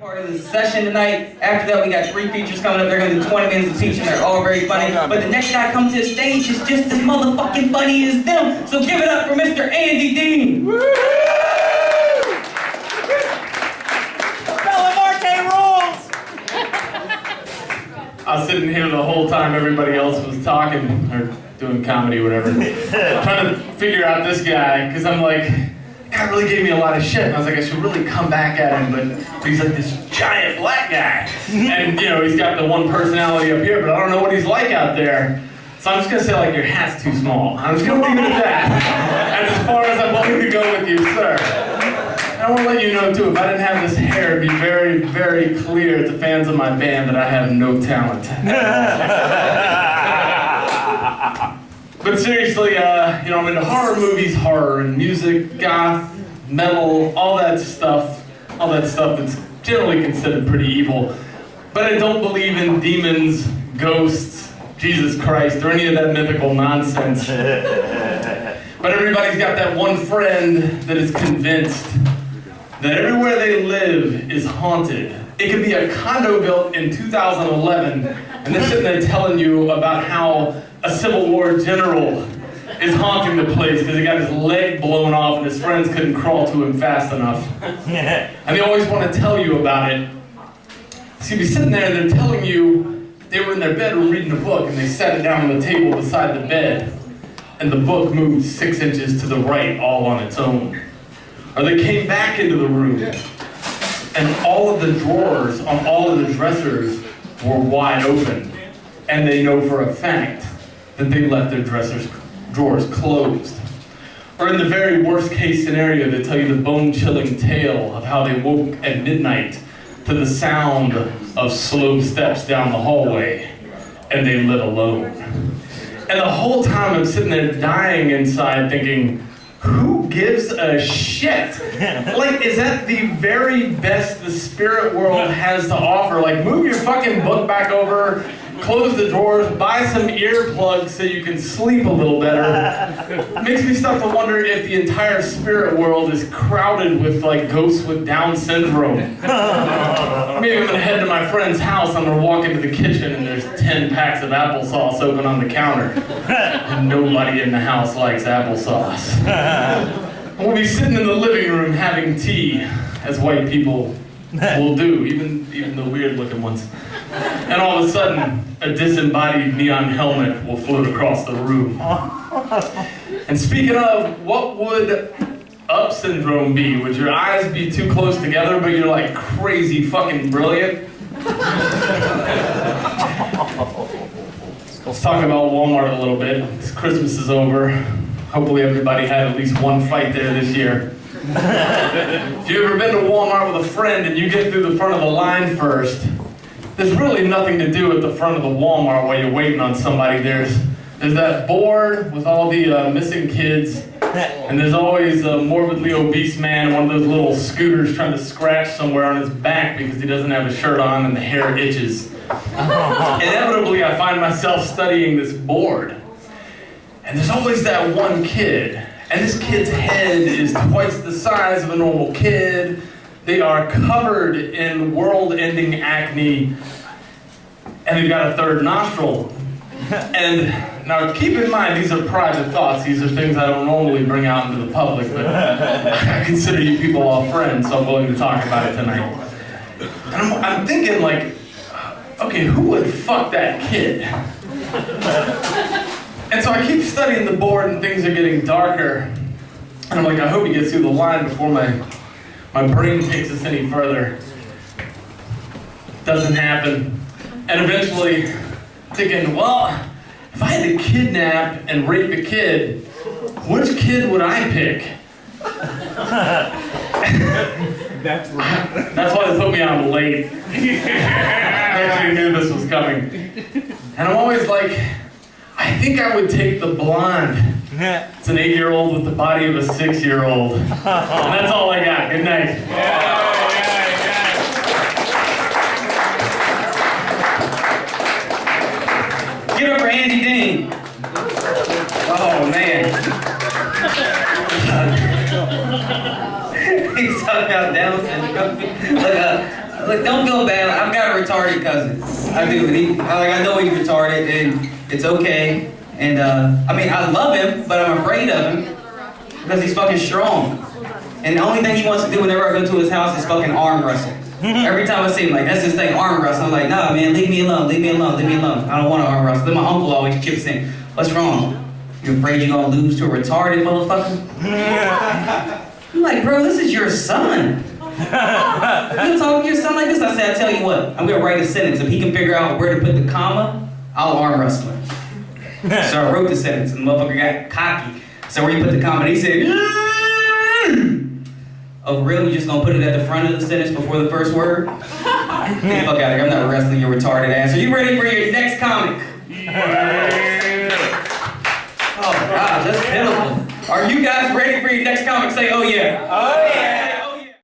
part of the session tonight. After that, we got 3 features coming up. They're going to do 20 minutes of teaching. They're all very funny. But the next guy coming to the stage is just as motherfucking funny as them. So give it up for Mr. Andy Dean. Woo! I was sitting here the whole time everybody else was talking or doing comedy or whatever, trying to figure out this guy, because I'm like, God really gave me a lot of shit. And I was like, I should really come back at him, but he's like this giant black guy. And you know, he's got the one personality up here, but I don't know what he's like out there. So I'm just gonna say like, your hat's too small. I'm just gonna leave it at that. That's as far as I'm willing to go with you, sir. I want to let you know too, if I didn't have this hair, it'd be very, very clear to fans of my band that I have no talent. But seriously, I'm into horror movies, horror and music, goth, metal, all that stuff that's generally considered pretty evil. But I don't believe in demons, ghosts, Jesus Christ, or any of that mythical nonsense. But everybody's got that one friend that is convinced that everywhere they live is haunted. It could be a condo built in 2011, and they're sitting there telling you about how a Civil War general is haunting the place because he got his leg blown off and his friends couldn't crawl to him fast enough. And they always want to tell you about it. So you'd be sitting there and they're telling you they were in their bedroom reading a book and they sat it down on the table beside the bed and the book moved 6 inches to the right all on its own. Or they came back into the room and all of the drawers on all of the dressers were wide open. And they know for a fact that they left their drawers closed. Or in the very worst case scenario, they tell you the bone-chilling tale of how they woke at midnight to the sound of slow steps down the hallway and they lit alone. And the whole time I'm sitting there dying inside thinking, who gives a shit? Like, is that the very best the spirit world has to offer? Like, move your fucking book back over, close the drawers, buy some earplugs so you can sleep a little better. Makes me start to wonder if the entire spirit world is crowded with, like, ghosts with Down syndrome. Maybe I'm gonna head to my friend's house, I'm gonna walk into the kitchen and there's 10 packs of applesauce open on the counter. And nobody in the house likes applesauce. We'll be sitting in the living room having tea, as white people will do, even the weird looking ones. And all of a sudden, a disembodied neon helmet will float across the room. And speaking of, what would up syndrome be? Would your eyes be too close together, but you're like crazy fucking brilliant? Let's talk about Walmart a little bit. Christmas is over. Hopefully everybody had at least one fight there this year. If you've ever been to Walmart with a friend and you get through the front of the line first, there's really nothing to do at the front of the Walmart while you're waiting on somebody. There's that board with all the missing kids, and there's always a morbidly obese man in one of those little scooters trying to scratch somewhere on his back because he doesn't have a shirt on and the hair itches. Inevitably, I find myself studying this board. And there's always that one kid, and this kid's head is twice the size of a normal kid. They are covered in world-ending acne, and they've got a third nostril. And now keep in mind, these are private thoughts. These are things I don't normally bring out into the public, but I consider you people all friends, so I'm willing to talk about it tonight. And I'm thinking like, okay, who would fuck that kid? And so I keep studying the board and things are getting darker. And I'm like, I hope he gets through the line before my brain takes us any further. Doesn't happen. And eventually, thinking, well, if I had to kidnap and rape a kid, which kid would I pick? That's right. That's why they put me on late. I actually knew this was coming. And I'm always like, I think I would take the blonde. It's an 8-year-old with the body of a 6-year-old. And that's all I got. Good night. Give it up for Andy Dean. Oh, man. He's talking about Down syndrome. Look look, don't feel bad. I've got a retarded cousin. I do. And I know he's retarded, and it's okay. And I mean, I love him, but I'm afraid of him because he's fucking strong. And the only thing he wants to do whenever I go to his house is fucking arm wrestle. Every time I see him, like, that's his thing, arm wrestle. I'm like, nah, man, leave me alone, leave me alone, leave me alone. I don't want to arm wrestle. Then my uncle always chips in. What's wrong? You afraid you're gonna lose to a retarded motherfucker? I'm like, bro, this is your son. You gonna talk to your son like this? I said, I tell you what, I'm gonna write a sentence. If he can figure out where to put the comma, I'll arm wrestle him. So I wrote the sentence, and the motherfucker got cocky. So where you put the comma, he said, oh, really? You just gonna put it at the front of the sentence before the first word? Get the fuck out of here. I'm not wrestling your retarded ass. Are you ready for your next comic? Oh, God, that's pitiful. Are you guys ready for your next comic? Say, oh, yeah.